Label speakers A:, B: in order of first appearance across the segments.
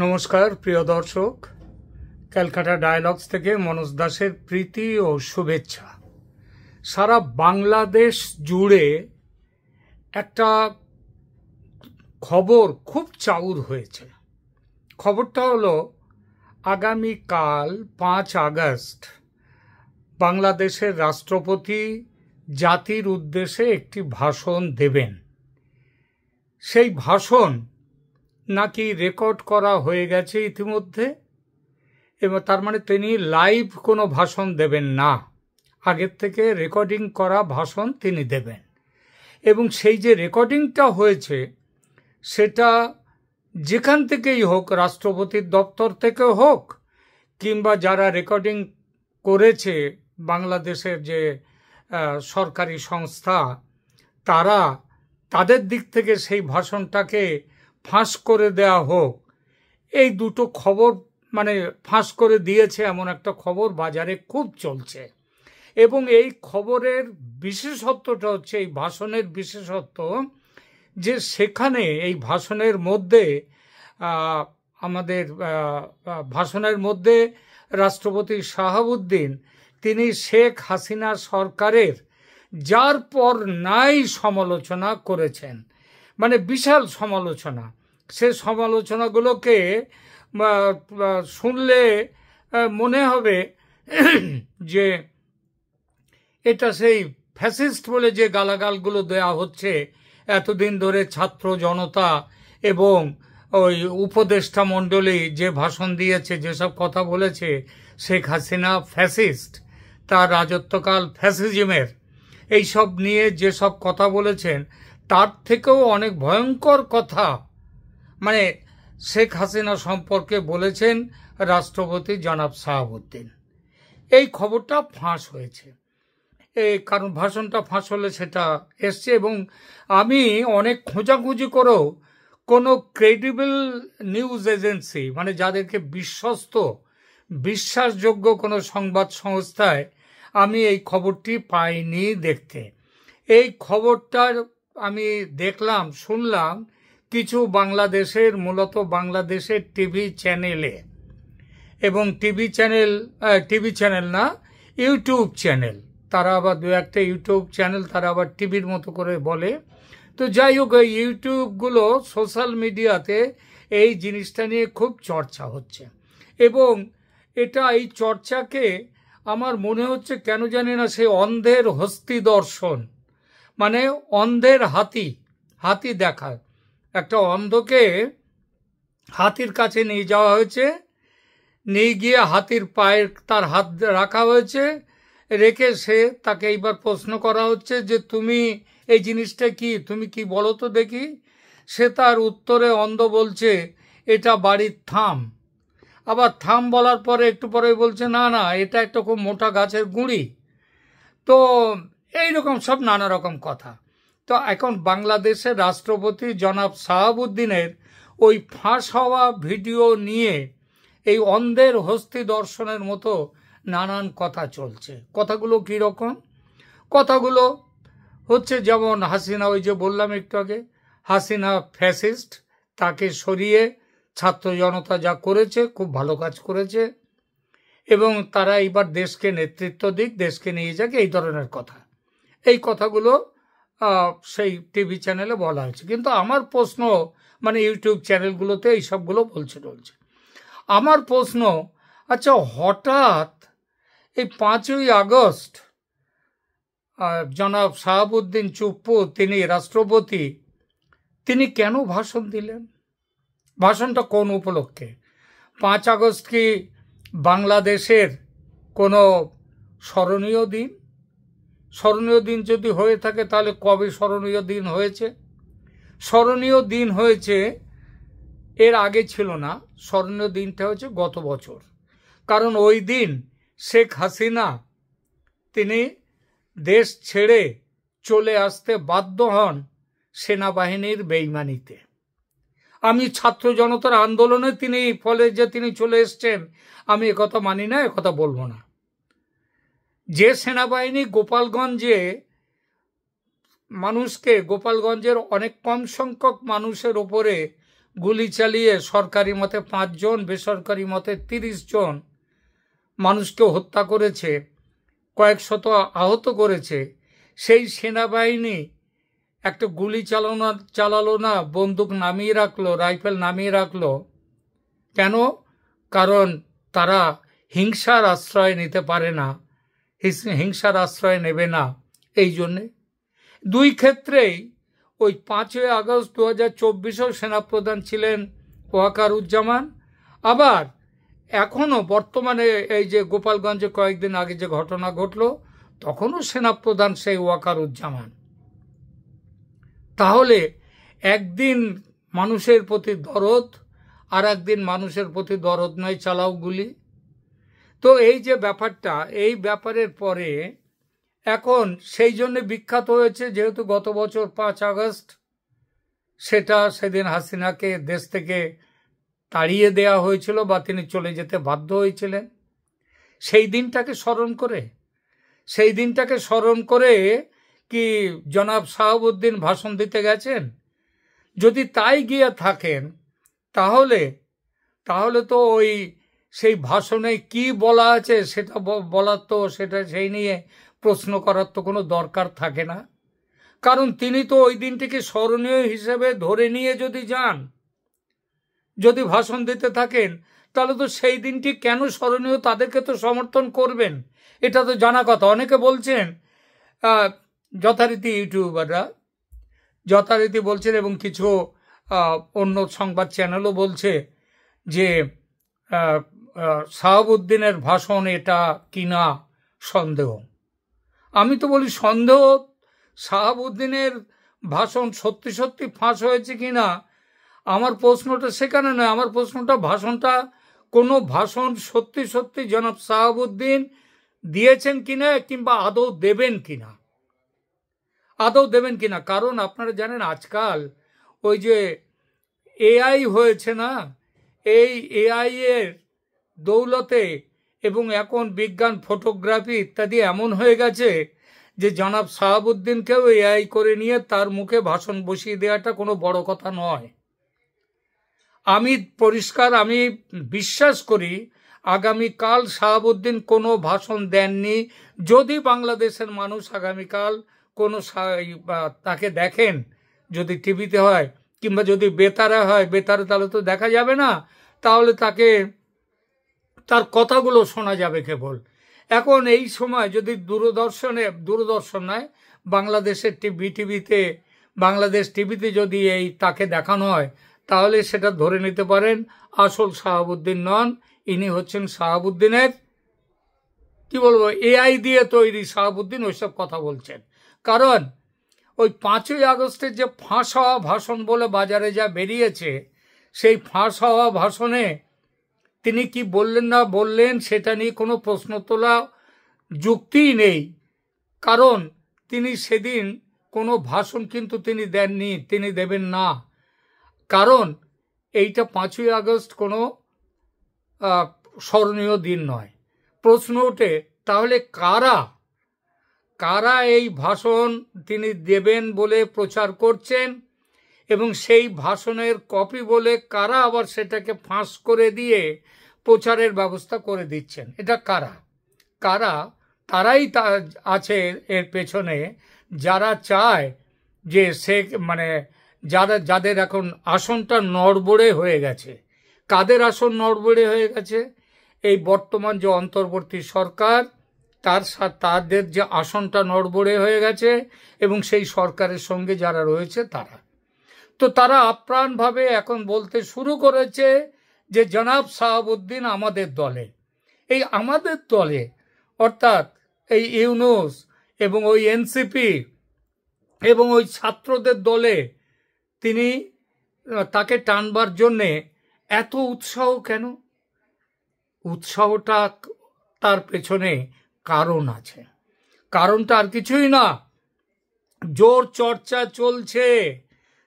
A: নমস্কার প্রিয় দর্শক, ক্যালকাটা ডায়ালগস থেকে মনোজ দাসের প্রীতি ও শুভেচ্ছা। সারা বাংলাদেশ জুড়ে একটা খবর খুব চাউর হয়েছে। খবরটা হলো আগামীকাল 5 আগস্ট বাংলাদেশের রাষ্ট্রপতি জাতির উদ্দেশ্যে একটি ভাষণ দেবেন। সেই ভাষণ নাকি রেকর্ড করা হয়ে গেছে ইতিমধ্যে, এবং তার মানে তিনি লাইভ কোনো ভাষণ দেবেন না, আগের থেকে রেকর্ডিং করা ভাষণ তিনি দেবেন। এবং সেই যে রেকর্ডিংটা হয়েছে সেটা যেখান থেকেই হোক, রাষ্ট্রপতির দপ্তর থেকে হোক কিংবা যারা রেকর্ডিং করেছে বাংলাদেশের যে সরকারি সংস্থা, তাদের দিক থেকে সেই ভাষণটাকে ফাঁস করে দেওয়া হোক, এই দুটো খবর মানে ফাঁস করে দিয়েছে এমন একটা খবর বাজারে খুব চলছে। এবং এই খবরের বিশেষত্বটা হচ্ছে, এই ভাষণের বিশেষত্ব যে সেখানে এই ভাষণের মধ্যে ভাষণের মধ্যে রাষ্ট্রপতি শাহাবুদ্দিন তিনি শেখ হাসিনা সরকারের যার পর নাই সমালোচনা করেছেন, মানে বিশাল সমালোচনা। সে সমালোচনাগুলোকে শুনলে মনে হবে যে এটা সেই ফ্যাসিস্ট বলে যে গালাগালগুলো দেয়া হচ্ছে এতদিন ধরে ছাত্র জনতা এবং ওই উপদেষ্টা মণ্ডলী যে ভাষণ দিয়েছে, যেসব কথা বলেছে, শেখ হাসিনা ফ্যাসিস্ট, তার রাজত্বকাল ফ্যাসিজমের, এইসব নিয়ে যেসব কথা বলেছেন তার থেকেও অনেক ভয়ঙ্কর কথা মানে শেখ হাসিনা সম্পর্কে বলেছেন রাষ্ট্রপতি জনাব শাহাবুদ্দিন। এই খবরটা ফাঁস হয়েছে, কারণ ভাষণটা ফাঁস হলে সেটা এসছে। এবং আমি অনেক খোঁজাখুঁজি করেও কোনো ক্রেডিবল নিউজ এজেন্সি, মানে যাদেরকে বিশ্বস্ত বিশ্বাসযোগ্য কোনো সংবাদ সংস্থায় আমি এই খবরটি পাইনি দেখতে। এই খবরটার আমি দেখলাম, শুনলাম কিছু বাংলাদেশের, মূলত বাংলাদেশের টিভি চ্যানেলে, এবং টিভি চ্যানেল না, ইউটিউব চ্যানেল, তারা আবার দু একটা ইউটিউব চ্যানেল তারা আবার টিভির মতো করে বলে। তো যাই হোক, এই ইউটিউবগুলো সোশ্যাল মিডিয়াতে এই জিনিসটা নিয়ে খুব চর্চা হচ্ছে, এবং এই চর্চাকে আমার মনে হচ্ছে কেন জানি না, সেই অন্ধের হস্তি দর্শন, মানে অন্ধের হাতি দেখা। একটা অন্ধকে হাতির কাছে নিয়ে যাওয়া হয়েছে, নিয়ে গিয়ে হাতির পায়ের তার হাত রাখা হয়েছে, রেখে তাকে এইবার প্রশ্ন করা হচ্ছে যে তুমি এই জিনিসটা কি, তুমি কি বলো তো দেখি। সে তার উত্তরে অন্ধ বলছে এটা বাড়ির থাম। আবার থাম বলার পরে একটু পরে বলছে না না, এটা একটা খুব মোটা গাছের গুঁড়ি। তো এইরকম সব নানা রকম কথা। তো এখন বাংলাদেশের রাষ্ট্রপতি জনাব শাহাবুদ্দিনের ওই ফাঁস হওয়া ভিডিও নিয়ে এই অন্ধের হস্তি দর্শনের মতো নানান কথা চলছে। কথাগুলো কীরকম? কথাগুলো হচ্ছে যেমন হাসিনা, ওই যে বললাম একটু আগে, হাসিনা ফ্যাসিস্ট, তাকে সরিয়ে ছাত্র জনতা যা করেছে খুব ভালো কাজ করেছে, এবং তারা এইবার দেশকে নেতৃত্ব দিক, দেশকে নিয়ে যাক, এই ধরনের কথা। এই কথাগুলো সেই টিভি চ্যানেলে বলা হয়েছে। কিন্তু আমার প্রশ্ন, মানে ইউটিউব চ্যানেলগুলোতে এই সবগুলো বলছে। আমার প্রশ্ন, আচ্ছা হঠাৎ এই 5ই আগস্ট জনাব শাহাবুদ্দিন চুপ্পু, তিনি রাষ্ট্রপতি, তিনি কেন ভাষণ দিলেন? ভাষণটা কোন উপলক্ষে? 5 আগস্ট কি বাংলাদেশের কোনো স্মরণীয় দিন? স্মরণীয় দিন যদি হয়ে থাকে তাহলে কবে স্মরণীয় দিন হয়েছে? স্মরণীয় দিন হয়েছে এর আগে ছিল না, স্মরণীয় দিনটা হচ্ছে গত বছর। কারণ ওই দিন শেখ হাসিনা তিনি দেশ ছেড়ে চলে আসতে বাধ্য হন সেনাবাহিনীর বেইমানিতে। আমি ছাত্র জনতার আন্দোলনে তিনি চলে এসছেন, আমি একথা মানি না, একথা বলবো না। যে সেনাবাহিনী গোপালগঞ্জের অনেক কম সংখ্যক মানুষের ওপরে গুলি চালিয়ে সরকারি মতে 5 জন, বেসরকারি মতে 30 জন মানুষকে হত্যা করেছে, কয়েক শত আহত করেছে, সেই সেনাবাহিনী একটা গুলি চালালো না, বন্দুক নামিয়ে রাখলো, রাইফেল নামিয়ে রাখলো। কেন? কারণ তারা হিংসার আশ্রয় নিতে পারে না, হিংসার আশ্রয় নেবে না। এই জন্যে দুই ক্ষেত্রেই ওই 5ই আগস্ট 2024-এও সেনাপ্রধান ছিলেন ওয়াকারুজ্জামান, আবার এখনও বর্তমানে এই যে গোপালগঞ্জে কয়েকদিন আগে যে ঘটনা ঘটলো তখনও সেনাপ্রধান সেই ওয়াকারুজ্জামান। তাহলে একদিন মানুষের প্রতি দরদ, আর একদিন মানুষের প্রতি দরদ নয়, চালাও গুলি। তো এই যে ব্যাপারটা, এই ব্যাপারের পরে এখন সেই জন্য বিখ্যাত হয়েছে, যেহেতু গত বছর 5 আগস্ট সেদিন হাসিনাকে দেশ থেকে তাড়িয়ে দেয়া হয়েছিল বা তিনি চলে যেতে বাধ্য হয়েছিলেন। সেই দিনটাকে স্মরণ করে কি জনাব শাহাবুদ্দিন ভাষণ দিতে গেছেন? যদি তাই গিয়ে থাকেন তাহলে তো ওই সেই ভাষণে কি বলা আছে সেটা বলার তো, সেই নিয়ে প্রশ্ন করার তো কোনো দরকার থাকে না। কারণ তিনি তো ওই দিনটিকে স্মরণীয় হিসেবে ধরে নিয়ে যদি যান, যদি ভাষণ দিতে থাকেন, তাহলে তো সেই দিনটি কেন স্মরণীয়, তাদেরকে তো সমর্থন করবেন, এটা তো জানা কথা। অনেকে বলছেন, যথারীতি ইউটিউবাররা যথারীতি বলছেন এবং কিছু অন্য সংবাদ চ্যানেলও বলছে যে শাহাবুদ্দিনের ভাষণ এটা কিনা সন্দেহ। আমি তো বলি সন্দেহ, শাহাবুদ্দিনের ভাষণ সত্যি সত্যি ফাঁস হয়েছে কিনা আমার প্রশ্নটা সেখানে নয়। আমার প্রশ্নটা ভাষণটা, কোনো ভাষণ সত্যি সত্যি জনাব শাহাবুদ্দিন দিয়েছেন কিনা, কিংবা আদৌ দেবেন কিনা। কারণ আপনারা জানেন আজকাল ওই যে এআই হয়েছে না, এই এআই এর দৌলতে এবং এখন বিজ্ঞান, ফটোগ্রাফি ইত্যাদি এমন হয়ে গেছে যে জনাব শাহাবুদ্দিনকেও এআই করে নিয়ে তার মুখে ভাষণ বসিয়ে দেওয়াটা কোনো বড় কথা নয়। আমি বিশ্বাস করি আগামীকাল শাহাবুদ্দিন কোনো ভাষণ দেননি। যদি বাংলাদেশের মানুষ আগামীকাল কোনো তাকে দেখেন, যদি টিভিতে হয় কিংবা যদি বেতারে হয়, তাহলে তো দেখা যাবে না, তাহলে তার কথাগুলো শোনা যাবে কেবল। এখন এই সময় যদি দূরদর্শন নয়, বাংলাদেশের বাংলাদেশ টিভিতে যদি তাকে দেখানো হয়, তাহলে সেটা ধরে নিতে পারেন আসল শাহাবুদ্দিন নন, ইনি হচ্ছেন শাহাবুদ্দিনের কি বলবো, এআই দিয়ে তৈরি শাহাবুদ্দিন ওইসব কথা বলছেন। কারণ ওই 5ই আগস্টের যে ফাঁস হওয়া ভাষণ বলে বাজারে যা বেরিয়েছে, সেই ফাঁস হওয়া ভাষণে তিনি কি বললেন না বললেন সেটা নিয়ে কোনো প্রশ্ন তোলা যুক্তিই নেই। কারণ তিনি সেদিন কোনো ভাষণ কিন্তু তিনি দেননি, তিনি দেবেন না। কারণ এইটা 5ই আগস্ট কোনো স্মরণীয় দিন নয়। প্রশ্ন ওঠে, তাহলে কারা এই ভাষণ তিনি দেবেন বলে প্রচার করছেন এবং সেই ভাষণের কপি বলে কারা আবার সেটাকে ফাঁস করে দিয়ে প্রচারের ব্যবস্থা করে দিচ্ছেন? এটা কারা? তারাই আছে এর পেছনে, যারা চায় যে যাদের এখন আসনটা নড়বড়ে হয়ে গেছে। কাদের আসন নড়বড়ে হয়ে গেছে? এই বর্তমান যে অন্তর্বর্তী সরকার, তাদের যে আসনটা নড়বড়ে হয়ে গেছে এবং সেই সরকারের সঙ্গে যারা রয়েছে তারা আপ্রাণভাবে এখন বলতে শুরু করেছে যে জনাব শাহাবুদ্দিন আমাদের দলে। এই আমাদের দলে অর্থাৎ এই ইউনূস এবং ওই এনসিপি এবং ওই ছাত্রদের দলে তাকে টানবার জন্যে এত উৎসাহ কেন? উৎসাহটা তার পেছনে কারণ আছে। কারণটা আর কিছুই না, জোর চর্চা চলছে।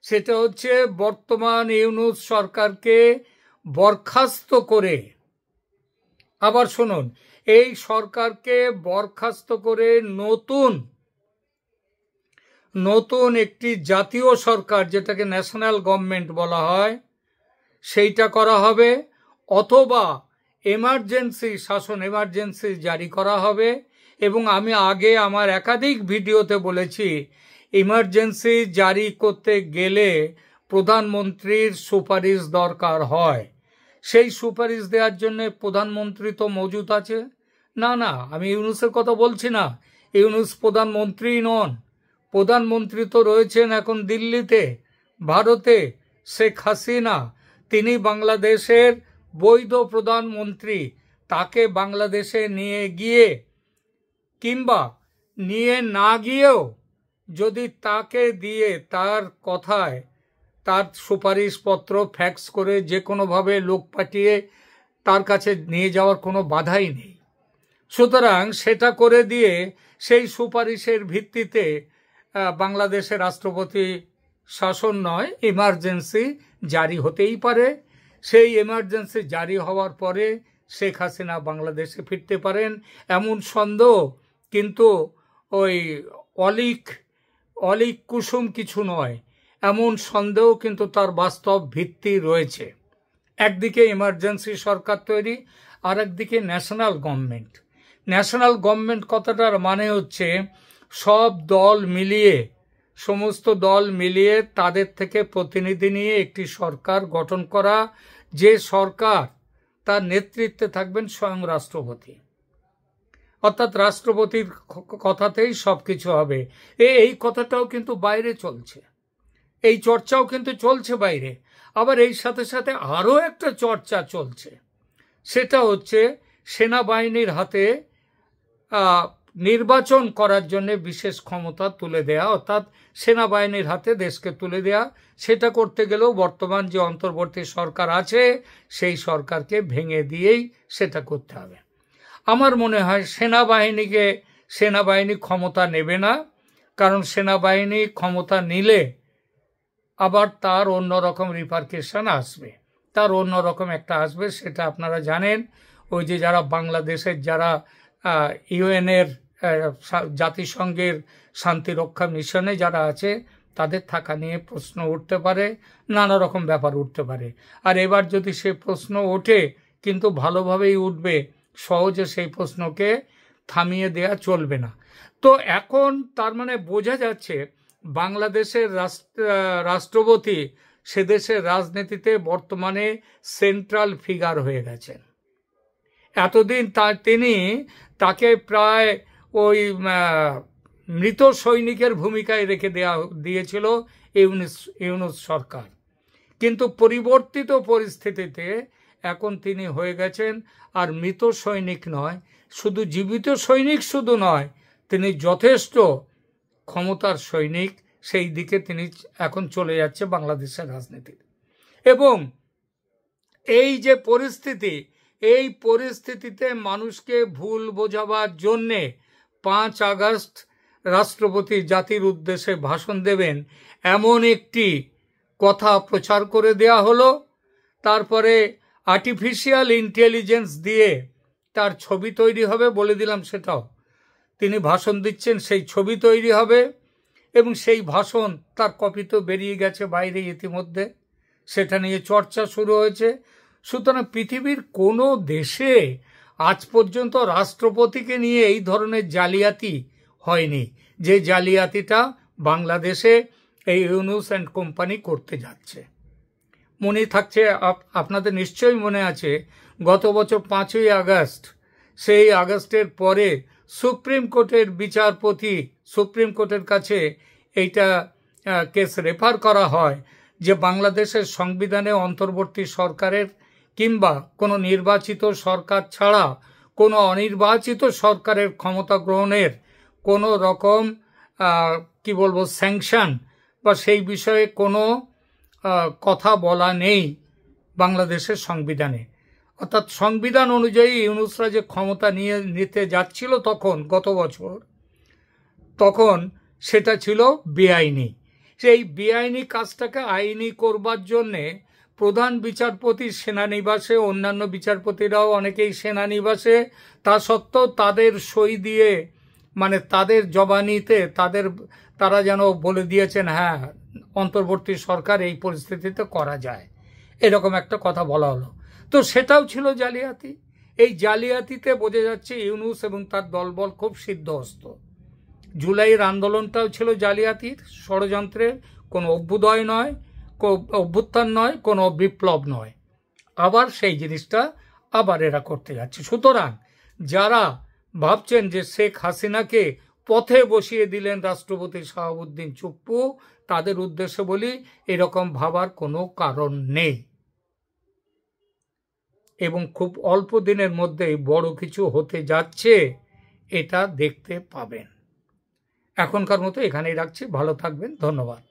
A: সেটা হচ্ছে বর্তমান ইউনূস সরকারকে বরখাস্ত করে, আবার শুনুন, এই সরকারকে বরখাস্ত করে নতুন একটি জাতীয় সরকার, যেটাকে ন্যাশনাল গভর্নমেন্ট বলা হয়, সেইটা করা হবে, অথবা এমার্জেন্সি শাসন এমার্জেন্সি জারি করা হবে। এবং আমি আগে আমার একাধিক ভিডিওতে বলেছি, ইমার্জেন্সি জারি করতে গেলে প্রধানমন্ত্রীর সুপারিশ দরকার হয়। সেই সুপারিশ দেওয়ার জন্য প্রধানমন্ত্রী তো মজুদ আছে না? না, আমি ইউনূসের কথা বলছি না। ইউনূস প্রধানমন্ত্রী নন, প্রধানমন্ত্রী তো রয়েছেন এখন দিল্লিতে, ভারতে। শেখ হাসিনা, তিনি বাংলাদেশের বৈধ প্রধানমন্ত্রী। তাকে বাংলাদেশে নিয়ে গিয়ে কিংবা নিয়ে না গিয়েও যদি তাকে দিয়ে তার কথায় তার সুপারিশপত্র ফ্যাক্স করে যে কোনোভাবে লোক পাঠিয়ে তার কাছে নিয়ে যাওয়ার কোনো বাধাই নেই। সুতরাং সেটা করে দিয়ে সেই সুপারিশের ভিত্তিতে বাংলাদেশের রাষ্ট্রপতি শাসন নয়, ইমার্জেন্সি জারি হতেই পারে। সেই ইমার্জেন্সি জারি হওয়ার পরে শেখ হাসিনা বাংলাদেশে ফিরতে পারেন, এমন সন্দেহ কিন্তু ওই অলিক কুসুম কিছু নয়, এমন সন্দেহ কিন্তু তার বাস্তব ভিত্তি রয়েছে। একদিকে ইমার্জেন্সি সরকার তৈরি, আর একদিকে ন্যাশনাল গভর্নমেন্ট। ন্যাশনাল গভর্নমেন্ট কথাটার মানে হচ্ছে সব দল মিলিয়ে, সমস্ত দল মিলিয়ে তাদের থেকে প্রতিনিধি নিয়ে একটি সরকার গঠন করা, যে সরকার তার নেতৃত্বে থাকবেন স্বয়ং রাষ্ট্রপতি। অর্থাৎ রাষ্ট্রপতির কথাতেই সব কিছু হবে। এই কথাটাও কিন্তু বাইরে চলছে, এই চর্চাও কিন্তু চলছে বাইরে। আবার এই সাথে সাথে আরও একটা চর্চা চলছে, সেটা হচ্ছে সেনাবাহিনীর হাতে নির্বাচন করার জন্য বিশেষ ক্ষমতা তুলে দেয়া, অর্থাৎ সেনাবাহিনীর হাতে দেশকে তুলে দেয়া। সেটা করতে গেলেও বর্তমান যে অন্তর্বর্তী সরকার আছে সেই সরকারকে ভেঙে দিয়েই সেটা করতে হবে। আমার মনে হয় সেনাবাহিনী ক্ষমতা নেবে না, কারণ সেনাবাহিনী ক্ষমতা নিলে আবার তার অন্যরকম রিপারকেশন আসবে, তার অন্যরকম একটা আসবে। সেটা আপনারা জানেন, ওই যে যারা বাংলাদেশের যারা ইউএনের জাতিসংঘের শান্তিরক্ষা মিশনে যারা আছে তাদের থাকা নিয়ে প্রশ্ন উঠতে পারে, নানা রকম ব্যাপার উঠতে পারে। আর এবার যদি সে প্রশ্ন ওঠে, কিন্তু ভালোভাবেই উঠবে, সহজে সেই প্রশ্নকে থামিয়ে দেয়া চলবে না। তো এখন তার মানে বোঝা যাচ্ছে বাংলাদেশের রাষ্ট্রপতি সে দেশের রাজনীতিতে বর্তমানে সেন্ট্রাল ফিগার হয়ে গেছেন। এতদিন তাকে প্রায় ওই মৃত সৈনিকের ভূমিকায় রেখে দিয়েছিল ইউনূস সরকার, কিন্তু পরিবর্তিত পরিস্থিতিতে এখন তিনি হয়ে গেছেন আর মৃত সৈনিক নয়, শুধু জীবিত সৈনিক শুধু নয়, তিনি যথেষ্ট ক্ষমতার সৈনিক। সেই দিকে তিনি এখন চলে যাচ্ছে বাংলাদেশের রাজনীতির। এবং এই যে পরিস্থিতি, এই পরিস্থিতিতে মানুষকে ভুল বোঝাবার জন্যে 5 আগস্ট রাষ্ট্রপতি জাতির উদ্দেশ্যে ভাষণ দেবেন এমন একটি কথা প্রচার করে দেয়া হলো। তারপরে আর্টিফিশিয়াল ইন্টেলিজেন্স দিয়ে তার ছবি তৈরি হবে, বলে দিলাম সেটাও। তিনি ভাষণ দিচ্ছেন, সেই ছবি তৈরি হবে এবং সেই ভাষণ তার কপি তো বেরিয়ে গেছে বাইরে ইতিমধ্যে, সেটা নিয়ে চর্চা শুরু হয়েছে। সুতরাং পৃথিবীর কোনো দেশে আজ পর্যন্ত রাষ্ট্রপতিকে নিয়ে এই ধরনের জালিয়াতি হয়নি, যে জালিয়াতিটা বাংলাদেশে এই ইউনূস অ্যান্ড কোম্পানি করতে যাচ্ছে। মনে থাকছে, আপনাদের নিশ্চয়ই মনে আছে, গত বছর 5ই আগস্ট, সেই আগস্টের পরে সুপ্রিম কোর্টের বিচারপতি, সুপ্রিম কোর্টের কাছে এইটা কেস রেফার করা হয় যে বাংলাদেশের সংবিধানে অন্তর্বর্তী সরকারের কিংবা কোনো নির্বাচিত সরকার ছাড়া কোনো অনির্বাচিত সরকারের ক্ষমতা গ্রহণের কোনো রকম স্যাংশন বা সেই বিষয়ে কোনো কথা বলা নেই বাংলাদেশের সংবিধানে। অর্থাৎ সংবিধান অনুযায়ী ইউনূসরা যে ক্ষমতা নিতে যাচ্ছিল তখন, গত বছর, তখন সেটা ছিল বেআইনি। সেই বেআইনি কাজটাকে আইনি করবার জন্যে প্রধান বিচারপতি সেনানিবাসে, অন্যান্য বিচারপতিরাও অনেকেই সেনানিবাসে, তা সত্ত্বেও তাদের সই দিয়ে, মানে তাদের জবানিতে তারা যেন বলে দিয়েছেন হ্যাঁ অন্তর্বর্তী সরকার এই পরিস্থিতিতে করা যায়। এরকম একটা কথা বলা হলো। তো সেটাও ছিল জালিয়াতি। এই জালিয়াতিতে বোঝা যাচ্ছে ইউনূস এবং তার দলবল খুব সিদ্ধহস্ত। জুলাইয়ের আন্দোলনটাও ছিল জালিয়াতির ষড়যন্ত্রের, কোনো অভ্যুদয় নয়, অভ্যুত্থান নয়, কোনো বিপ্লব নয়। আবার সেই জিনিসটা আবার এরা করতে যাচ্ছে। সুতরাং যারা ভাবছেন যে শেখ হাসিনাকে পথে বসিয়ে দিলেন রাষ্ট্রপতি শাহাবুদ্দিন চুপ্পু, তাদের উদ্দেশ্যে বলি এরকম ভাবার কোনো কারণ নেই, এবং খুব অল্প দিনের মধ্যেই বড় কিছু হতে যাচ্ছে, এটা দেখতে পাবেন। এখনকার মতো এখানেই রাখছি। ভালো থাকবেন। ধন্যবাদ।